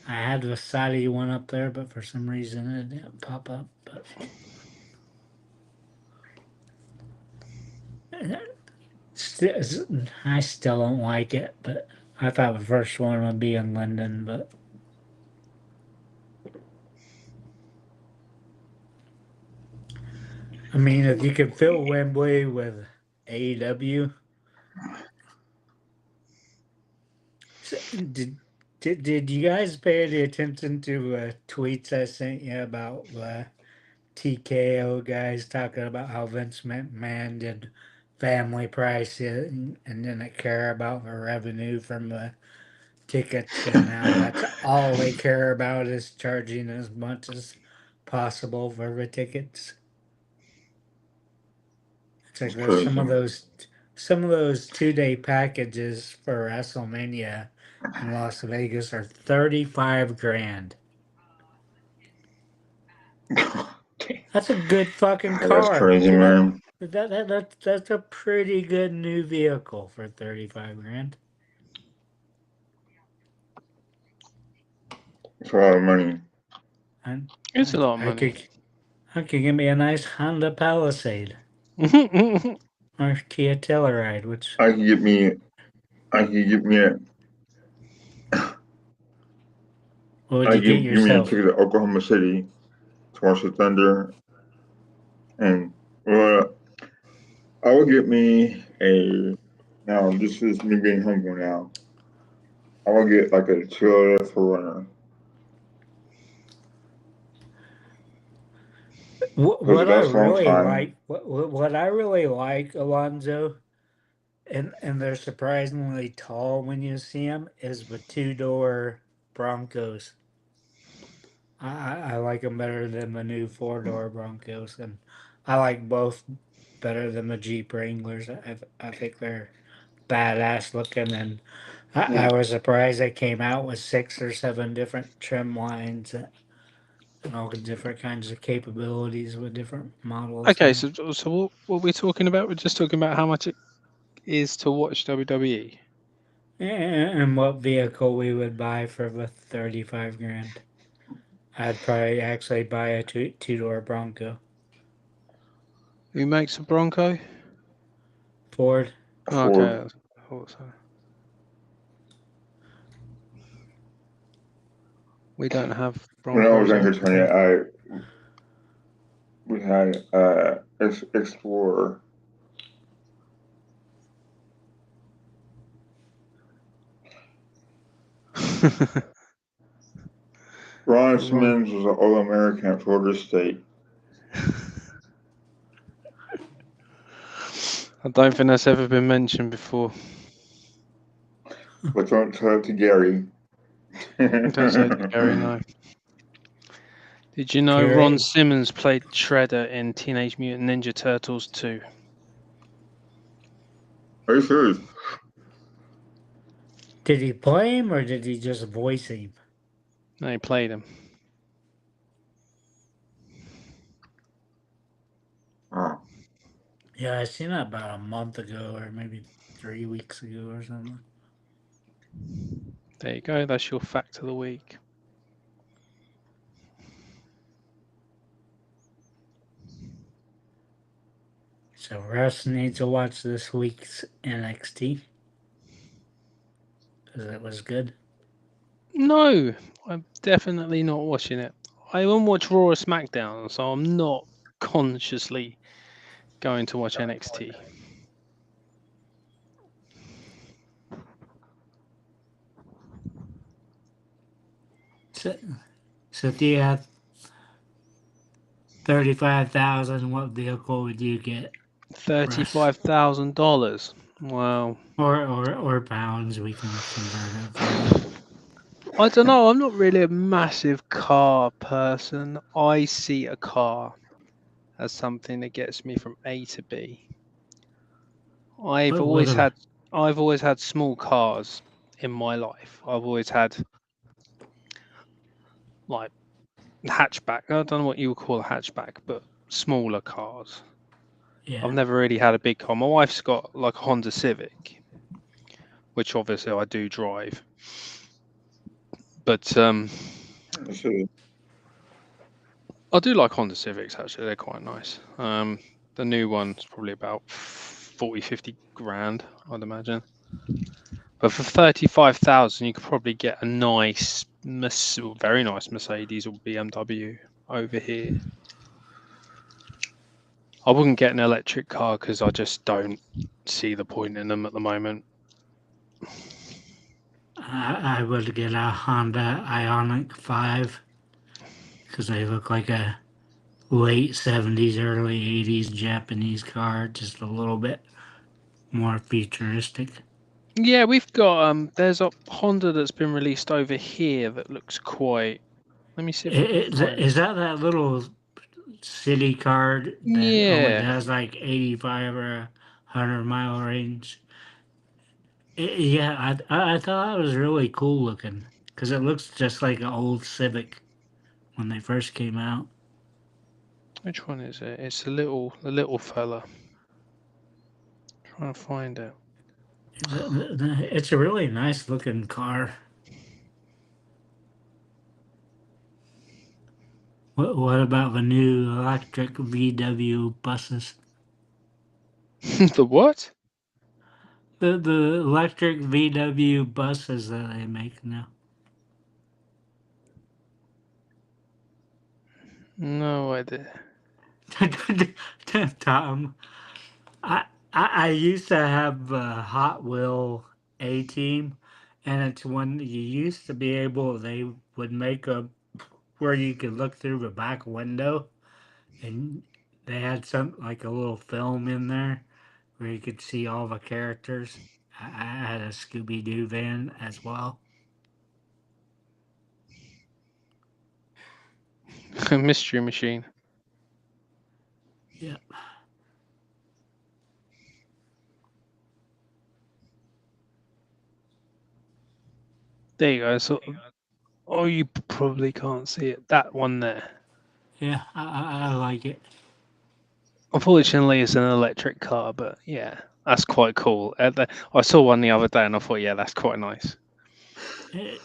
I had the Saudi one up there, but for some reason it didn't pop up. But I still don't like it. But I thought the first one would be in London, but I mean, if you could fill Wembley with AEW, did you guys pay any attention to tweets I sent you about TKO guys talking about how Vince McMahon did family price and didn't care about the revenue from the tickets, and now that's all they care about is charging as much as possible for the tickets. It's like there's some of those 2-day packages for WrestleMania in Las Vegas are $35,000. That's a good fucking car. That's crazy, man. That's a pretty good new vehicle for $35,000. It's a lot of money. It's a lot of money. I could get me a nice Honda Palisade or Kia Telluride, which I could get me a. What would you get give me a yourself? ticket to Oklahoma City to watch the Thunder, and I would get me a. Now this is me being humble. Now I would get like a Toyota Forerunner. What I really like, Alonzo, and they're surprisingly tall when you see them, is the 2-door Broncos. I like them better than the new 4-door Broncos, and I like both better than the Jeep Wranglers. I think they're badass looking, and I was surprised they came out with 6 or 7 different trim lines and all the different kinds of capabilities with different models. Okay, so what we're talking about? We're just talking about how much it is to watch WWE. And what vehicle we would buy for the 35 grand? I'd probably actually buy a two-door Bronco. Who makes a Bronco? Ford. Okay, Ford. I thought so. We don't have When I was Broncos. in Catania, we had Explorer. Ron Simmons was an All-American at Florida State. I don't think that's ever been mentioned before. But don't tell it to Gary. Don't say to Gary, no. Did you know Gary- Ron Simmons played Shredder in Teenage Mutant Ninja Turtles 2? Are you serious? Did he play him or did he just voice him? No, he played him. Oh. Yeah, I seen that about a month ago or maybe 3 weeks ago or something. There you go. That's your fact of the week. So Russ needs to watch this week's NXT because it was good. No, I'm definitely not watching it. I won't watch Raw or SmackDown, so I'm not consciously going to watch NXT. So if you had 35,000, what vehicle would you get? $35,000. Wow. Or pounds, we can convert it for you. I don't know. I'm not really a massive car person. I see a car as something that gets me from A to B. I've always had small cars in my life. I've always had like hatchback. I don't know what you would call a hatchback, but smaller cars. Yeah. I've never really had a big car. My wife's got like a Honda Civic, which obviously I do drive. But I do like Honda Civics, actually. They're quite nice. The new one's probably about 40, 50 grand, I'd imagine. But for 35,000, you could probably get a nice, very nice Mercedes or BMW over here. I wouldn't get an electric car because I just don't see the point in them at the moment. I would get a Honda Ioniq 5 because they look like a late 70s, early 80s Japanese car, just a little bit more futuristic. Yeah, we've got there's a Honda that's been released over here that looks quite. Let me see if I can find Is that little city car that only Yeah, does like 85 or 100-mile range? Yeah, I thought it was really cool looking because it looks just like an old Civic when they first came out. which one is it? It's the little fella. Trying to find it. It's a really nice looking car. What about the new electric VW buses? The what? The electric VW buses that they make now. No idea. Tom, I used to have a Hot Wheel A Team, and it's when you used to be able, they would make a where you could look through the back window, and they had some like a little film in there where you could see all the characters. I had a Scooby Doo van as well. Mystery Machine. Yeah. There you go. So, oh, you probably can't see it. That one there. Yeah, I like it. Unfortunately, it's an electric car, but yeah, That's quite cool. I saw one the other day and I thought, yeah, that's quite nice. It,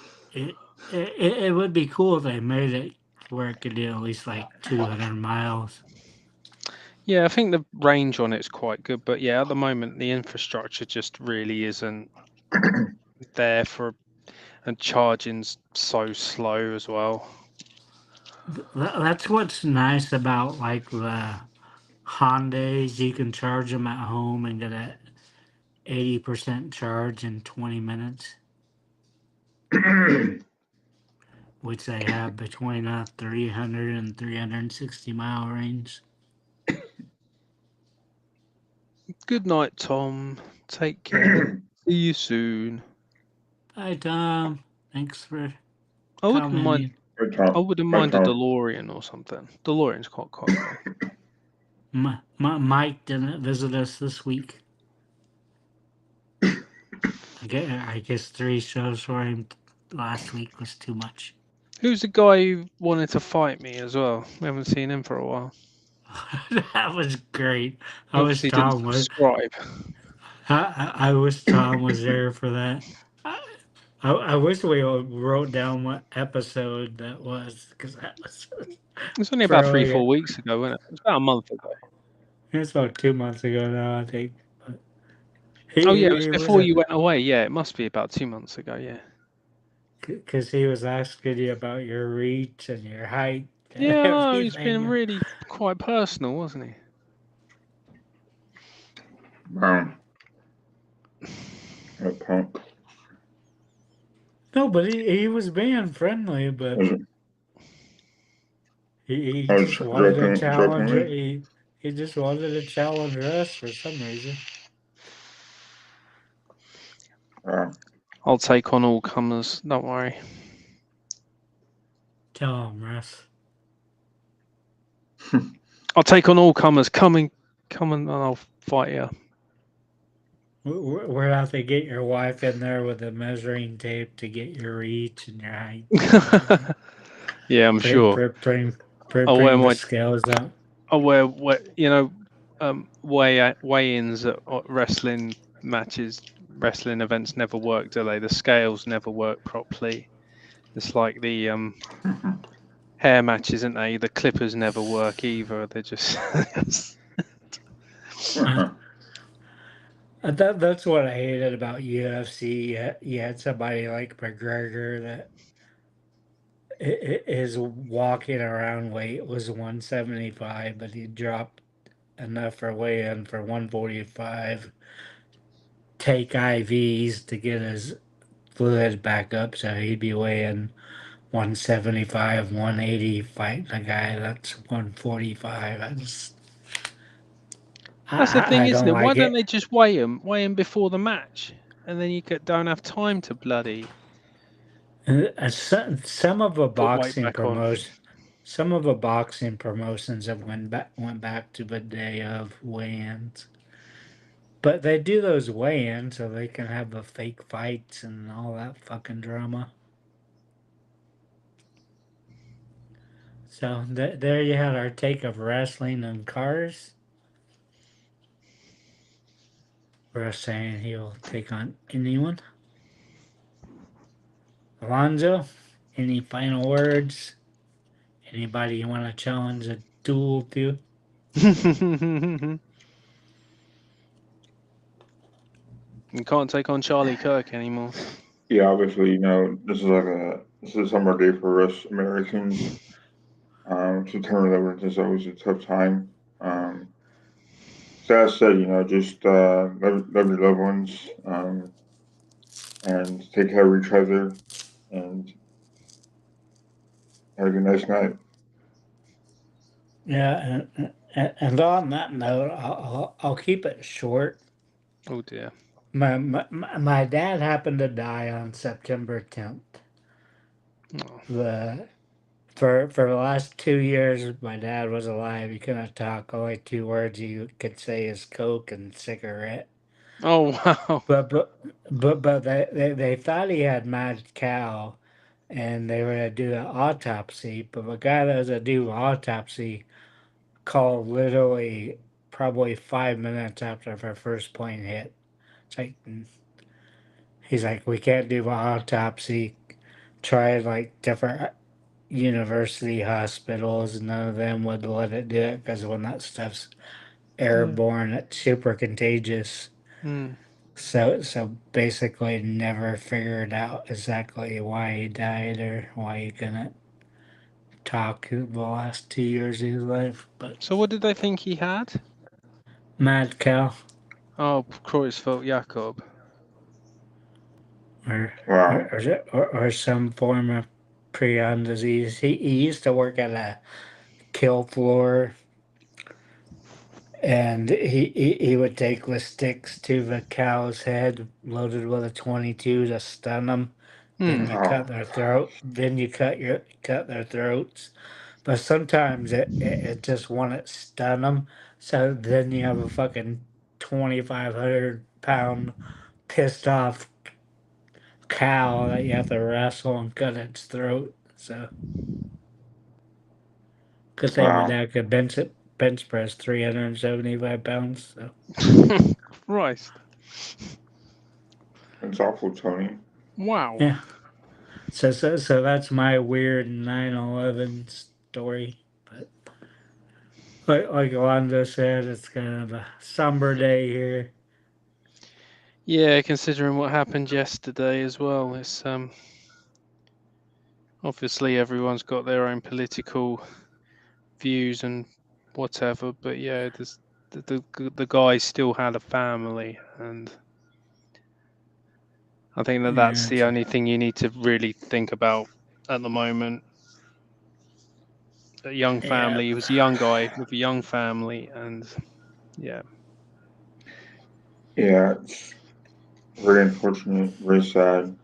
it would be cool if they made it where it could do at least like 200 miles. Yeah, I think the range on it's quite good, but yeah, at the moment the infrastructure just really isn't there for, and charging's so slow as well. That's what's nice about like the Hondas. You can charge them at home and get a 80% charge in 20 minutes, which they have between a 300 and 360-mile range. Good night, Tom. Take care. See you soon. Hi, Tom. Thanks for I wouldn't mind. coming. Good I Tom. wouldn't Bye, mind a Tom. DeLorean or something. DeLorean's quite cool. Mike didn't visit us this week. I guess 3 shows for him last week was too much. Who's the guy who wanted to fight me as well? We haven't seen him for a while. That was great. He obviously didn't subscribe. I wish Tom was there for that. I wish we wrote down what episode that was, because that was It's only about 3-4 brilliant. weeks ago, wasn't it? It was about a month ago. It was about 2 months ago now, I think. But Oh yeah, it was he before you went away. Yeah, it must be about 2 months ago. Yeah. because he was asking you about your reach and your height and Yeah, no, he's been everything. really quite personal, wasn't he? Wow. A punk. No, but he was being friendly, but Was it? he I was just wanted to challenge jokingly. he just wanted to challenge us for some reason. I'll take on all comers. Don't worry. Tell him, Russ. I'll take on all comers. Come and I'll fight you. We're out to get your wife in there with a measuring tape to get your reach and your height. Yeah, I'm sure. Bring I'll wear the my scales up. I'll wear weigh-ins at wrestling matches. Wrestling events never work, do they? The scales never work properly. It's like the hair matches, isn't they? The clippers never work either. They're just That's what I hated about UFC. You had somebody like McGregor that his walking around weight was 175, but he dropped enough for weigh-in for 145. Take IVs to get his fluid back up, so he'd be weighing 175, 180, fighting a guy that's 145. That's the thing, I isn't don't it? Why like don't it. they just weigh him before the match, and then you don't have time to bloody Some of the put weight boxing back on. some of the boxing promotions have went back to the day of weigh-ins, but they do those weigh-ins so they can have the fake fights and all that fucking drama. So there you had our take of wrestling and cars. We're saying he'll take on anyone. Alonzo, any final words? Anybody you want to challenge a duel to? You can't take on Charlie Kirk anymore. Yeah, obviously, this is a summer day for us Americans. September 11th is always a tough time. So as said, just love your loved ones, and take care of each other, and have a nice night. Yeah, and on that note, I'll keep it short. Oh dear. My dad happened to die on September 10th. Oh. For the last 2 years, my dad was alive. He couldn't talk. Only 2 words he could say is Coke and cigarette. Oh wow. But they thought he had mad cow, and they were gonna do an autopsy. But the guy that was gonna do autopsy called literally probably 5 minutes after our first plane hit. It's like he's like, we can't do an autopsy. Tried like different university hospitals, and none of them would let it do it because when that stuff's airborne, it's super contagious. Mm. So basically, never figured out exactly why he died or why he couldn't talk the last 2 years of his life. But So what did they think he had? mad cow Oh, Creutzfeldt Jakob. or Wow. or some form of prion disease. He used to work at a kill floor, and he would take the sticks to the cow's head loaded with a 22 to stun them. Then Hmm. you Wow. cut their throat. Then you cut their throats. But sometimes it just wouldn't stun them. So then you have a fucking 2,500 pound pissed off cow that you have to wrestle and cut its throat. So good thing my Wow. dad could bench press 375 pounds. So Christ. It's awful, Tony. Wow. yeah. So that's my weird 9/11 story. But like Alonzo said, it's kind of a somber day here. Yeah, considering what happened yesterday as well, it's obviously everyone's got their own political views and whatever, but yeah, the guy still had a family, and I think that's Yeah, the only thing you need to really think about at the moment. A young yeah. family. He was a young guy with a young family, and yeah. Yeah, it's very unfortunate, very sad.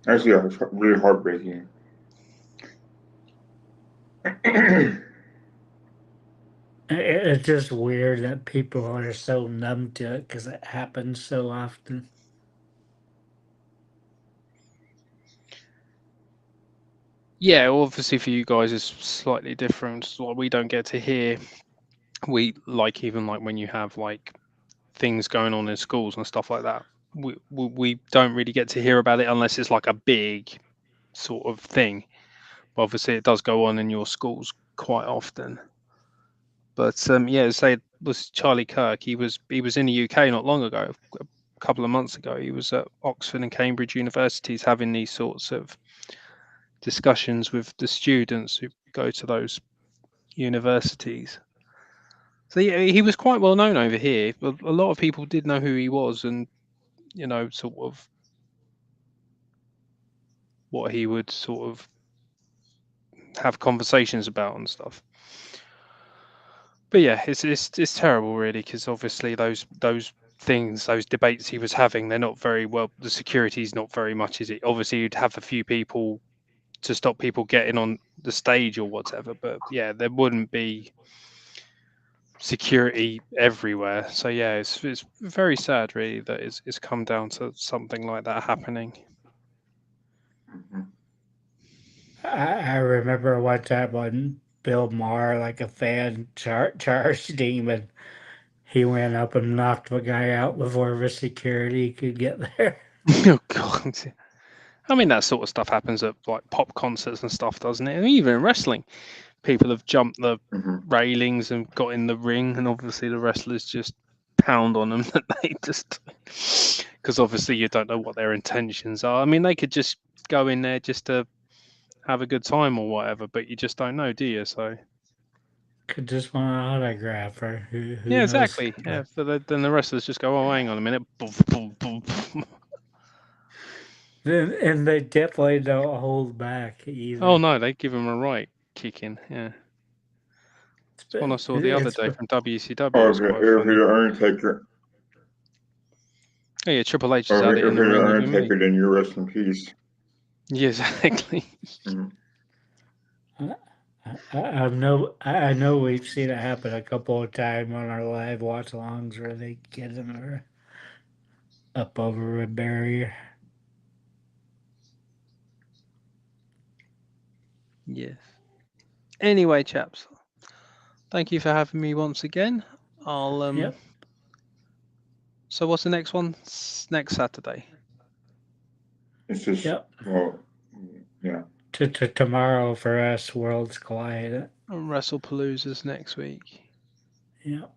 Actually, yeah, it's really heartbreaking. It's just weird that people are so numb to it because it happens so often. Yeah, obviously for you guys it's slightly different. What we don't get to hear, we like even like when you have like things going on in schools and stuff like that. We don't really get to hear about it unless it's like a big sort of thing. But obviously, it does go on in your schools quite often. But yeah, say it was Charlie Kirk. He was in the UK not long ago, a couple of months ago. He was at Oxford and Cambridge universities having these sorts of discussions with the students who go to those universities. So yeah, he was quite well known over here. A lot of people did know who he was, and sort of what he would sort of have conversations about and stuff. But yeah, it's terrible really because obviously those things, those debates he was having, they're not very well. The security's not very much, is it? Obviously, you'd have a few people to stop people getting on the stage or whatever, but yeah, there wouldn't be security everywhere. So yeah, it's very sad really that it's come down to something like that happening. I remember one time when Bill Maher, like a fan, charged him, and he went up and knocked the guy out before the security could get there. Oh god. I mean, that sort of stuff happens at like pop concerts and stuff, doesn't it? And even in wrestling, people have jumped the Mhm. railings and got in the ring, and obviously the wrestlers just pound on them that they just because obviously you don't know what their intentions are. I mean, they could just go in there just to have a good time or whatever, but you just don't know, do you? So Could just want an autograph, or who yeah, knows? exactly. Yeah, But then the wrestlers just go, oh, hang on a minute. then, and they definitely don't hold back Oh either. no, they give him a right kicking. Yeah, it's one I saw the other It's day from WCW. It Or was quite if funny. you're the Undertaker, Oh yeah, Triple H has or had it if in the you're ring the with him, isn't he? Undertaker, then you rest in peace. Yeah, exactly. Mhm. I know we've seen it happen a couple of times on our live watch alongs where they get them up over a barrier. Yes. Anyway, chaps, Thank you for having me once again. I'll Yep. So what's the next one? Next Saturday. It's just Yep. well, yeah. Tomorrow for us, Worlds Collide. And Wrestlepalooza's next week. Yep.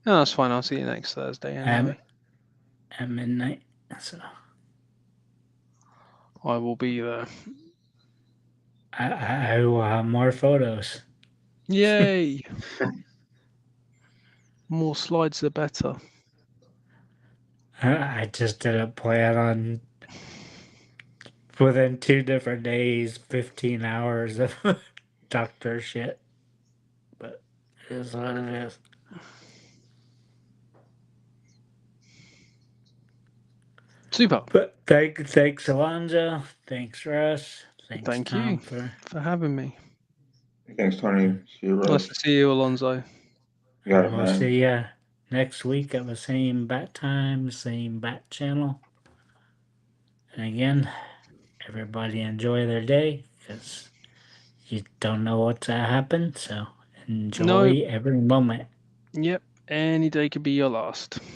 No, that's fine. I'll see you next Thursday anyway. At midnight. So I will be there. I will have more photos. Yay! More slides, the better. I just didn't plan on within 2 different days, 15 hours of doctor shit. But it is what it is. Super. But thanks Alonzo. Thanks Russ. Thanks Thank Tom you for having me. Thanks, Tony. See you, Nice Russ. to see you, Alonzo. You got it, We'll man. see ya next week at the same bat time, same bat channel. And again, everybody enjoy their day because you don't know what's to happen. So enjoy every moment. Yep. Any day could be your last.